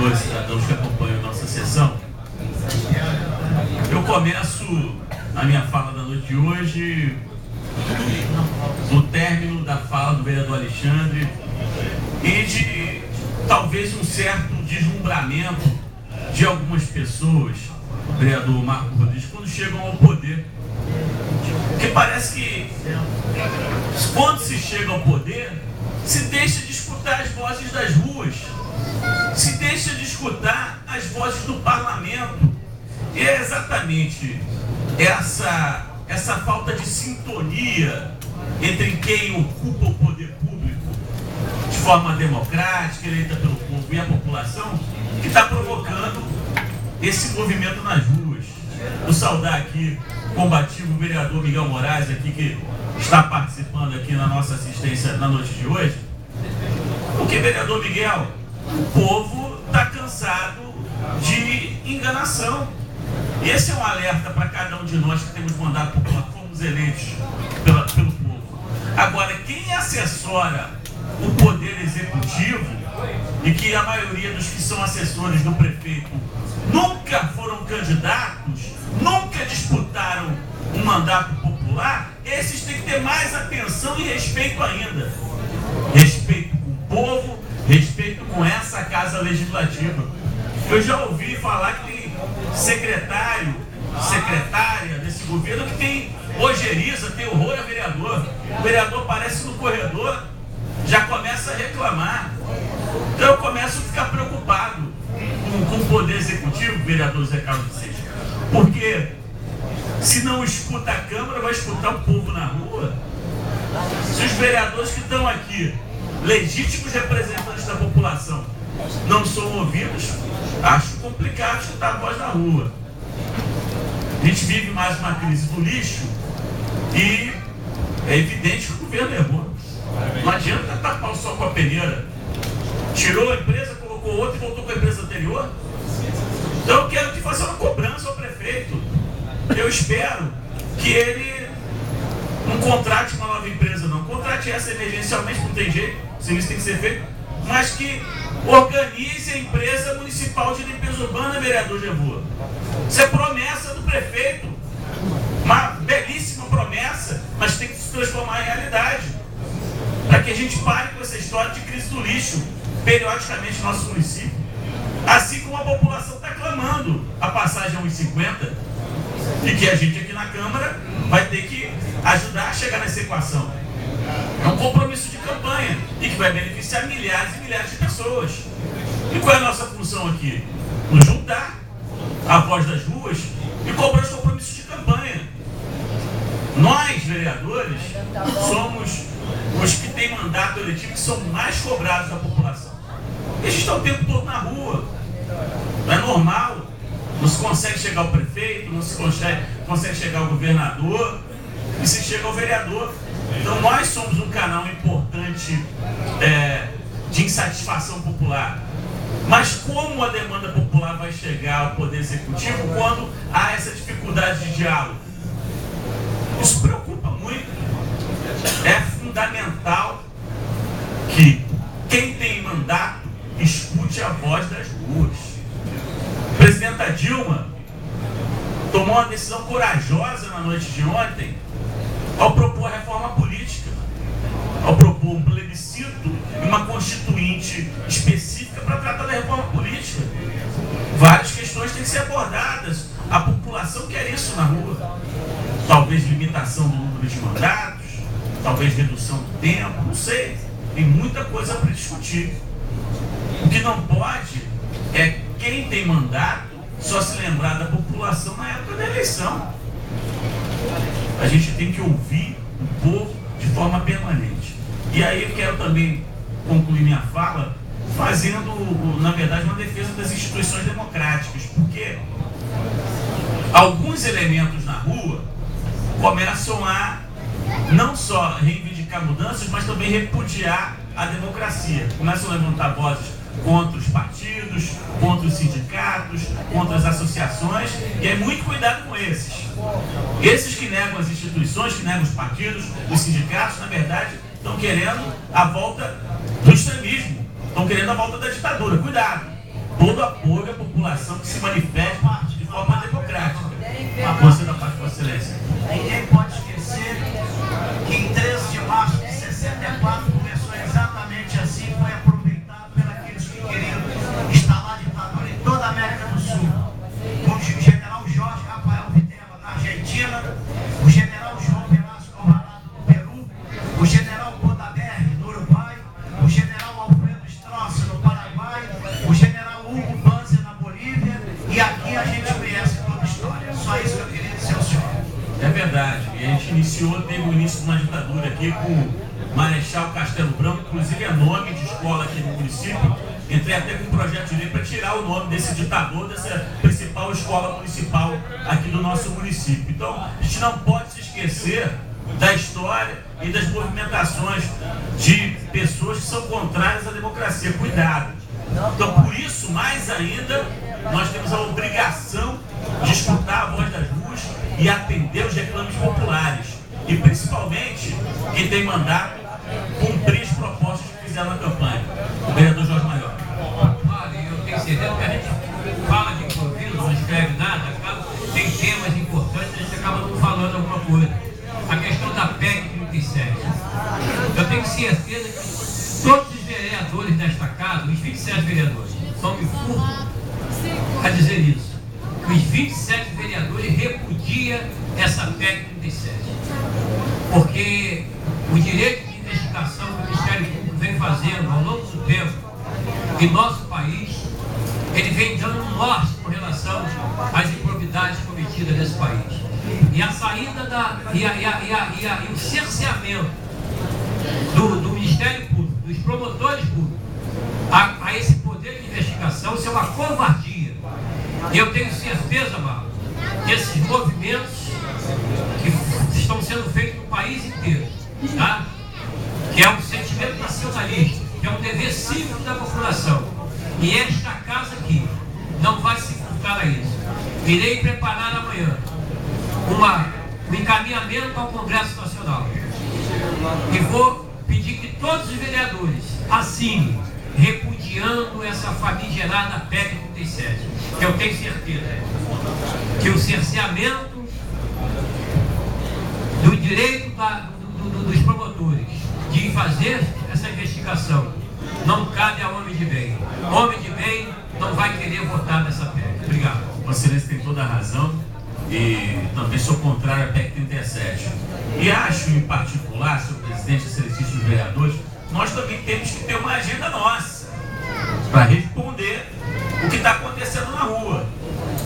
senhores cidadãos que acompanham a nossa sessão. Eu começo a minha fala da noite de hoje no término da fala do vereador Alexandre e de talvez um certo deslumbramento de algumas pessoas, vereador Marco Rodrigues, quando chegam ao poder. Porque parece que quando se chega ao poder, se deixa de escutar as vozes das ruas, se deixa de escutar as vozes do parlamento. E é exatamente essa falta de sintonia entre quem ocupa o poder público de forma democrática, eleita pelo povo e a população, que está provocando esse movimento nas ruas. Vou saudar aqui o combativo vereador Miguel Moraes, aqui, que está participando aqui na nossa assistência na noite de hoje. Porque, vereador Miguel, o povo está cansado de enganação. E esse é um alerta para cada um de nós que temos mandato popular, fomos eleitos pelo povo. Agora, quem assessora o poder executivo, e que a maioria dos que são assessores do prefeito nunca foram candidatos, nunca disputaram um mandato popular, esses têm que ter mais atenção e respeito ainda. Respeito com o povo, respeito com essa casa legislativa. Eu já ouvi falar que tem secretário, secretária desse governo que tem ojeriza, tem horror a vereador. O vereador aparece no corredor, já começa a reclamar. Então eu começo a ficar preocupado com o poder executivo, vereador Zé Carlos de Seixas. Porque se não escuta a Câmara, vai escutar o povo na rua. Se os vereadores que estão aqui, legítimos representantes da população, não são ouvidos, acho complicado escutar a voz na rua. A gente vive mais uma crise do lixo e é evidente que o governo errou. Não adianta tapar o sol com a peneira. Tirou a empresa, colocou outra e voltou com a empresa anterior. Então eu quero que faça uma cobrança ao prefeito. Eu espero que ele não contrate uma nova empresa, não. Contrate essa emergencialmente, não tem jeito, o serviço tem que ser feito. Mas que organize a empresa municipal de limpeza urbana, vereador Jevoa. Isso é promessa do prefeito. Uma belíssima promessa, mas tem que se transformar em realidade. Para que a gente pare com essa história de crise do lixo, periodicamente no nosso município. Assim como a população está clamando a passagem a 1,50, e que a gente aqui na Câmara vai ter que ajudar a chegar nessa equação. É um compromisso de campanha e que vai beneficiar milhares e milhares de pessoas. E qual é a nossa função aqui? Nos juntar a voz das ruas e cobrar os compromissos de campanha. Nós, vereadores, somos os que têm mandato eletivo que são mais cobrados da população. E a gente está o tempo todo na rua. Não é normal. Não se consegue chegar ao prefeito, não se consegue chegar ao governador, e se chega ao vereador. Então nós somos um canal importante de insatisfação popular. Mas como a demanda popular vai chegar ao poder executivo quando há essa dificuldade de diálogo? Isso preocupa muito. É fundamental que quem tem mandato escute a voz das ruas. A presidenta Dilma tomou uma decisão corajosa na noite de ontem ao propor a reforma política, ao propor um plebiscito e uma constituinte específica para tratar da reforma política. Várias questões têm que ser abordadas. A população quer isso na rua. Talvez limitação do número de mandatos, talvez redução do tempo, não sei. Tem muita coisa para discutir. O que não pode é quem tem mandato só se lembrar da população na época da eleição. A gente tem que ouvir o povo de forma permanente. E aí eu quero também concluir minha fala fazendo, na verdade, uma defesa das instituições democráticas, porque alguns elementos na rua começam a não só reivindicar mudanças, mas também repudiar a democracia. Começam a levantar vozes contra os partidos, contra os sindicatos, contra as associações, e é muito cuidado com esses. Esses que negam as instituições, que negam os partidos, os sindicatos, na verdade, estão querendo a volta do extremismo, estão querendo a volta da ditadura. Cuidado! todo apoio à população que se manifeste de forma democrática. A força da parte da excelência. Ninguém pode esquecer que em 13 de março de 64 começou exatamente assim, foi aproveitado pelos que queriam instalar a ditadura em toda a América do Sul. Com o general Jorge Rafael Videla na Argentina, o general João Velasco Alvarado no Peru, o general Bodaberg no Uruguai, o general Alfredo Strauss no Paraguai, o general Hugo Banzer na Bolívia, e aqui a gente conhece toda a história. Só isso que eu queria dizer ao senhor. É verdade. E a gente teve o início de uma ditadura aqui com o Marechal Castelo Branco, inclusive é nome de escola aqui no município. Entrei até com um projeto de lei para tirar o nome desse ditador, dessa principal escola municipal aqui do nosso município. Então, a gente não pode se esquecer da história e das movimentações de pessoas que são contrárias à democracia. Cuidado! Então, por isso, mais ainda, nós temos a obrigação de escutar a voz das ruas e atender os reclames populares. E, principalmente, quem tem mandato, cumprir as propostas que fizeram na campanha. O vereador Jorge Maior. Olha, eu tenho certeza que a gente fala de improviso, não escreve nada, tem temas importantes, a gente acaba não falando alguma coisa. A questão da PEC 37. Eu tenho certeza que todos os vereadores desta casa, os 27 vereadores, só me furtam a dizer isso. Os 27 vereadores repudiam essa PEC 37. Porque o direito de investigação que o Ministério Público vem fazendo ao longo do tempo em nosso país, ele vem dando um norte com relação às improbidades cometidas nesse país. E a saída e o cerceamento do Ministério Público, dos promotores públicos, a esse poder de investigação, isso é uma covardia. E eu tenho certeza, Marcos, que esses movimentos que estão sendo feitos no país inteiro, tá? Que é um sentimento nacionalista, que é um dever cívico da população. E esta casa aqui não vai se furtar a isso. Irei preparar amanhã um encaminhamento ao Congresso Nacional. E vou pedir que todos os vereadores assinem, repudiando essa famigerada PEC 37. Que eu tenho certeza que o cerceamento do direito dos promotores de fazer essa investigação não cabe a homem de bem. Homem de bem não vai querer votar nessa PEC. Obrigado. Vossa Excelência tem toda a razão e também sou contrário à PEC 37. E acho, em particular, senhor presidente, excelentíssimos vereadores, nós também temos que ter uma agenda nossa para responder o que está acontecendo na rua.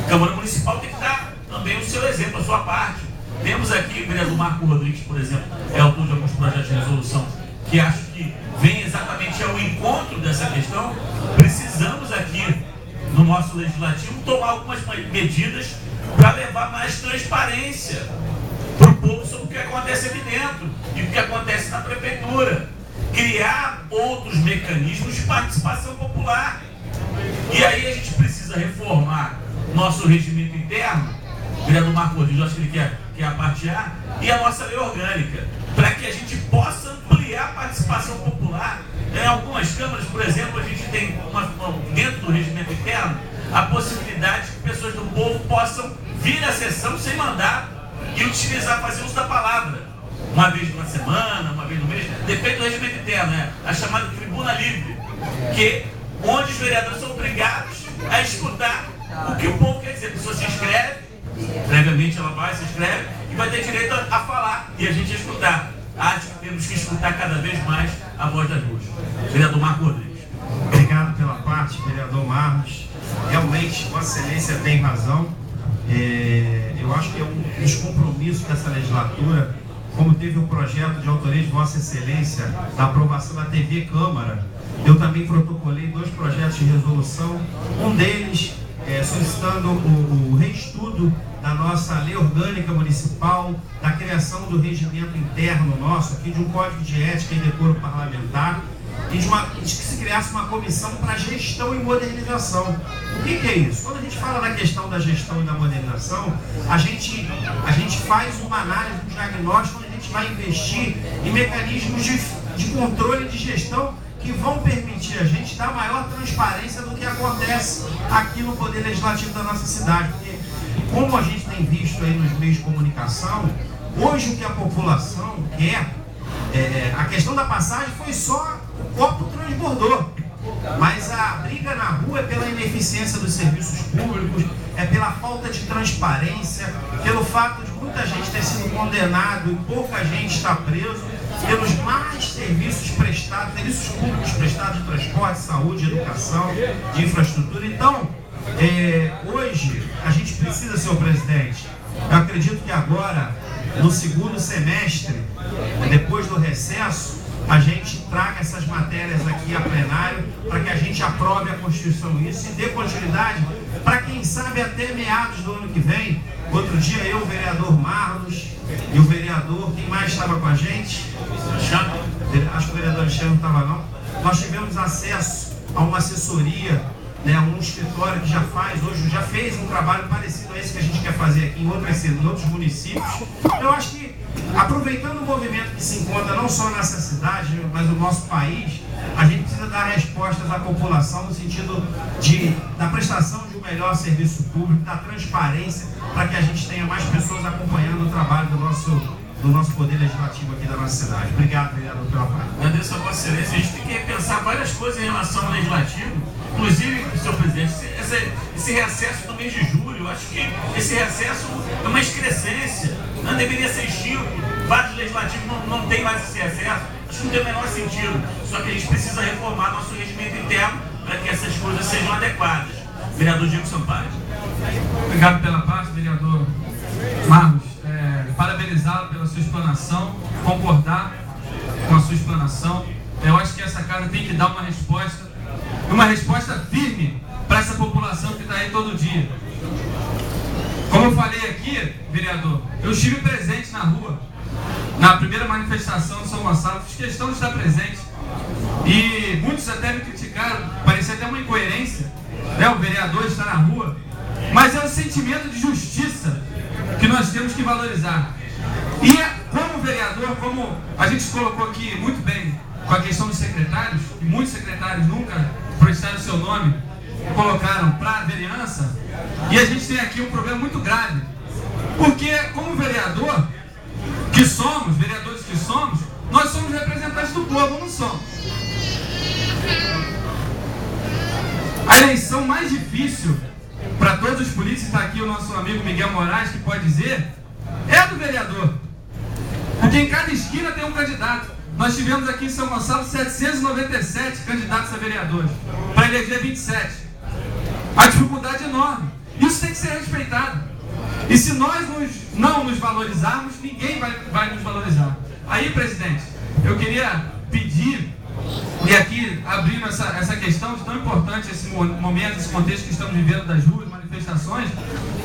A Câmara Municipal tem que dar também o seu exemplo, a sua parte. Temos aqui o vereador Marco Rodrigues, por exemplo, é autor de alguns projetos de resolução que acho que vem exatamente ao encontro dessa questão. Precisamos aqui, no nosso legislativo, tomar algumas medidas para levar mais transparência para o povo sobre o que acontece aqui dentro e o que acontece na prefeitura. Criar outros mecanismos de participação popular. E aí a gente precisa reformar nosso regimento interno. O vereador Marco Rodrigues, acho que ele quer a parte A, e a nossa lei orgânica, para que a gente possa ampliar a participação popular. Em algumas câmaras, por exemplo, a gente tem dentro do regimento interno a possibilidade de que pessoas do povo possam vir à sessão sem mandato e utilizar, fazer uso da palavra. Uma vez na semana, uma vez no mês, depende do regimento interno, né? A chamada tribuna livre, onde os vereadores são obrigados a escutar o que o povo quer dizer. A pessoa se inscreve, previamente ela vai, se inscreve e vai ter direito a falar e a gente escutar. Acho que temos que escutar cada vez mais a voz das ruas. Vereador Marco Rodrigues. Obrigado pela parte, vereador Marcos. Realmente, Vossa Excelência tem razão. Eu acho que é um dos compromissos dessa legislatura, como teve um projeto de autoria de Vossa Excelência, da aprovação da TV Câmara. Eu também protocolei 2 projetos de resolução, um deles solicitando o reestudo da nossa lei orgânica municipal, da criação do regimento interno nosso, aqui de um código de ética e decoro parlamentar, e de que se criasse uma comissão para gestão e modernização. O que é isso? Quando a gente fala da questão da gestão e da modernização, a gente faz uma análise, um diagnóstico, onde a gente vai investir em mecanismos de controle e de gestão que que vão permitir a gente dar maior transparência do que acontece aqui no Poder Legislativo da nossa cidade. Porque, como a gente tem visto aí nos meios de comunicação, hoje o que a população quer, a questão da passagem foi só o copo transbordou. Mas a briga na rua é pela ineficiência dos serviços públicos, é pela falta de transparência, pelo fato de muita gente ter sido condenado e pouca gente está preso, pelos mais serviços prestados, serviços públicos prestados de transporte, saúde, educação, de infraestrutura. Então, hoje, a gente precisa, senhor presidente, eu acredito que agora, no segundo semestre, depois do recesso, a gente traga essas matérias aqui a plenário para que a gente aprove a Constituição isso e dê continuidade para quem sabe até meados do ano que vem. Outro dia eu, o vereador Marlos e o vereador, quem mais estava com a gente? Acho que o vereador Alexandre não estava não. Nós tivemos acesso a uma assessoria, né, um escritório que hoje já fez um trabalho parecido a esse que a gente quer fazer aqui em outros municípios. Eu acho que, aproveitando o movimento que se encontra não só nessa cidade, mas no nosso país, a gente precisa dar respostas à população no sentido da prestação de um melhor serviço público, da transparência, para que a gente tenha mais pessoas acompanhando o trabalho do nosso Poder Legislativo aqui da nossa cidade. Obrigado, vereador, pela parte. Agradeço a Vossa Excelência. A gente tem que repensar várias coisas em relação ao Legislativo, inclusive, senhor presidente, esse recesso do mês de julho. Eu acho que esse recesso é uma excrescência, não deveria ser extinto. Vários legislativos não tem mais esse recesso, acho que não tem o menor sentido. Só que a gente precisa reformar nosso regimento interno para que essas coisas sejam adequadas. Vereador Diego Sampaio. Obrigado pela parte, vereador Marlos. Parabenizá-lo pela sua explanação, concordar com a sua explanação. Eu acho que essa casa tem que dar uma resposta firme para essa população que está aí todo dia. Como eu falei aqui, vereador, eu estive presente na rua, na primeira manifestação de São Gonçalo, fiz questão de estar presente. E muitos até me criticaram, parecia até uma incoerência, né, o vereador estar na rua, mas é um sentimento de justiça que nós temos que valorizar. E como vereador, como a gente colocou aqui muito bem com a questão dos secretários, e muitos secretários nunca prestaram seu nome, colocaram para a vereança, e a gente tem aqui um problema muito grave, porque como vereador que somos, vereadores que somos, nós somos representantes do povo, não somos? A eleição mais difícil para todos os políticos, está aqui o nosso amigo Miguel Moraes, que pode dizer, é a do vereador. Porque em cada esquina tem um candidato. Nós tivemos aqui em São Gonçalo 797 candidatos a vereadores, para eleger 27. A dificuldade é enorme. Isso tem que ser respeitado. E se nós não nos valorizarmos, ninguém vai nos valorizar. Aí, presidente, eu queria pedir, e aqui abrindo essa questão de tão importante, esse momento, esse contexto que estamos vivendo das ruas, manifestações,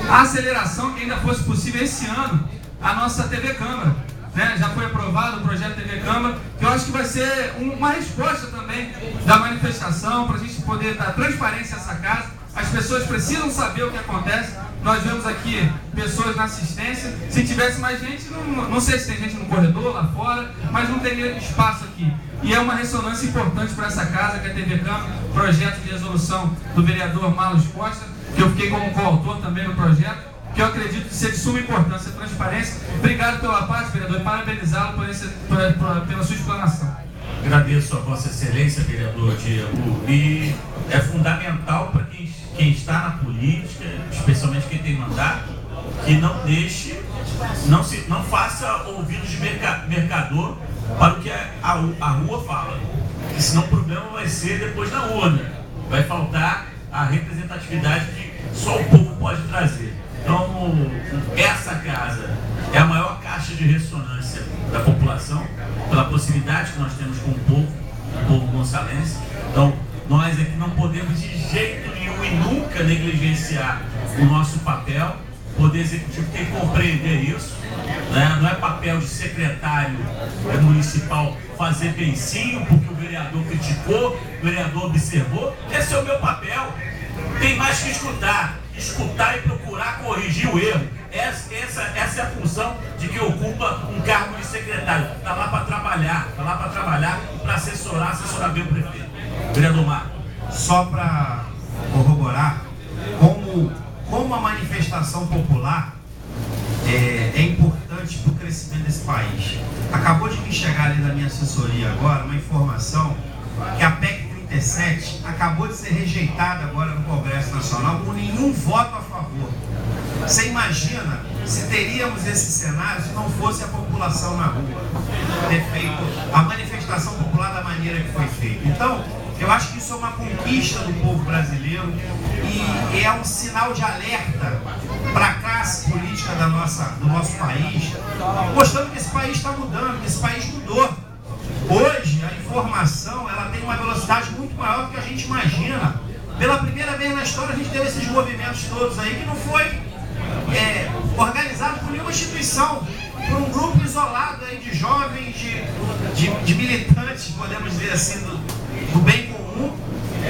a aceleração que ainda fosse possível esse ano, a nossa TV Câmara, né? Já foi aprovado o projeto TV Câmara, que eu acho que vai ser uma resposta também da manifestação, para a gente poder dar transparência a essa casa. As pessoas precisam saber o que acontece. Nós vemos aqui pessoas na assistência. Se tivesse mais gente, não sei se tem gente no corredor, lá fora, mas não teria espaço aqui. E é uma ressonância importante para essa casa, que é a TV Câmara, projeto de resolução do vereador Marlos Costa, que eu fiquei como coautor também no projeto, que eu acredito que seja de suma importância a transparência. Obrigado pela parte, vereador, e parabenizá-lo pela sua explanação. Agradeço a Vossa Excelência, vereador Diego, e é fundamental para quem está na política, especialmente quem tem mandato, que não deixe, não faça ouvidos de mercador para o que a rua fala, porque senão o problema vai ser depois na urna, vai faltar a representatividade que só o povo pode trazer. Então, essa casa é a maior caixa de ressonância da população, pela proximidade que nós temos com o povo gonçalense. Então, nós aqui não podemos de jeito nenhum e nunca negligenciar o nosso papel. O Poder Executivo tem que compreender isso, né? Não é papel de secretário municipal fazer beicinho porque o vereador criticou, o vereador observou. Esse é o meu papel. Tem mais que escutar e procurar corrigir o erro. Essa é a função de quem ocupa um cargo de secretário. Está lá para trabalhar. trabalhar, está lá para trabalhar, para assessorar bem o prefeito. Vereador Marcos. Só para corroborar, como a manifestação popular é importante para o crescimento desse país. Acabou de me chegar ali da minha assessoria agora uma informação que a PEC 37 acabou de ser rejeitada agora no Congresso Nacional com nenhum voto a favor. Você imagina se teríamos esse cenário se não fosse a população na rua ter feito a manifestação popular da maneira que foi feita. Então, eu acho que isso é uma conquista do povo brasileiro e é um sinal de alerta para a classe política do nosso país, mostrando que esse país está mudando, que esse país mudou. Hoje, a informação ela tem uma velocidade muito maior do que a gente imagina. Pela primeira vez na história, a gente teve esses movimentos todos aí que não foi organizado por nenhuma instituição, por um grupo isolado aí de jovens, de militantes, podemos dizer assim, do bem comum,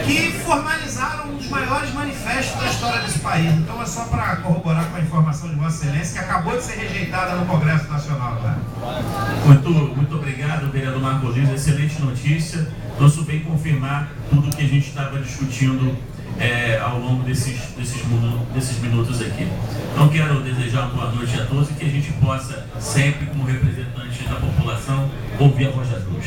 que formalizaram um dos maiores manifestos da história desse país. Então é só para corroborar com a informação de Vossa Excelência, que acabou de ser rejeitada no Congresso Nacional. Tá? Muito obrigado, vereador Marcos Lins. Excelente notícia. Nosso bem confirmar tudo que a gente estava discutindo ao longo desses minutos aqui. Então quero desejar uma boa noite a todos e que a gente possa sempre, como representante da população, ouvir a voz das duas.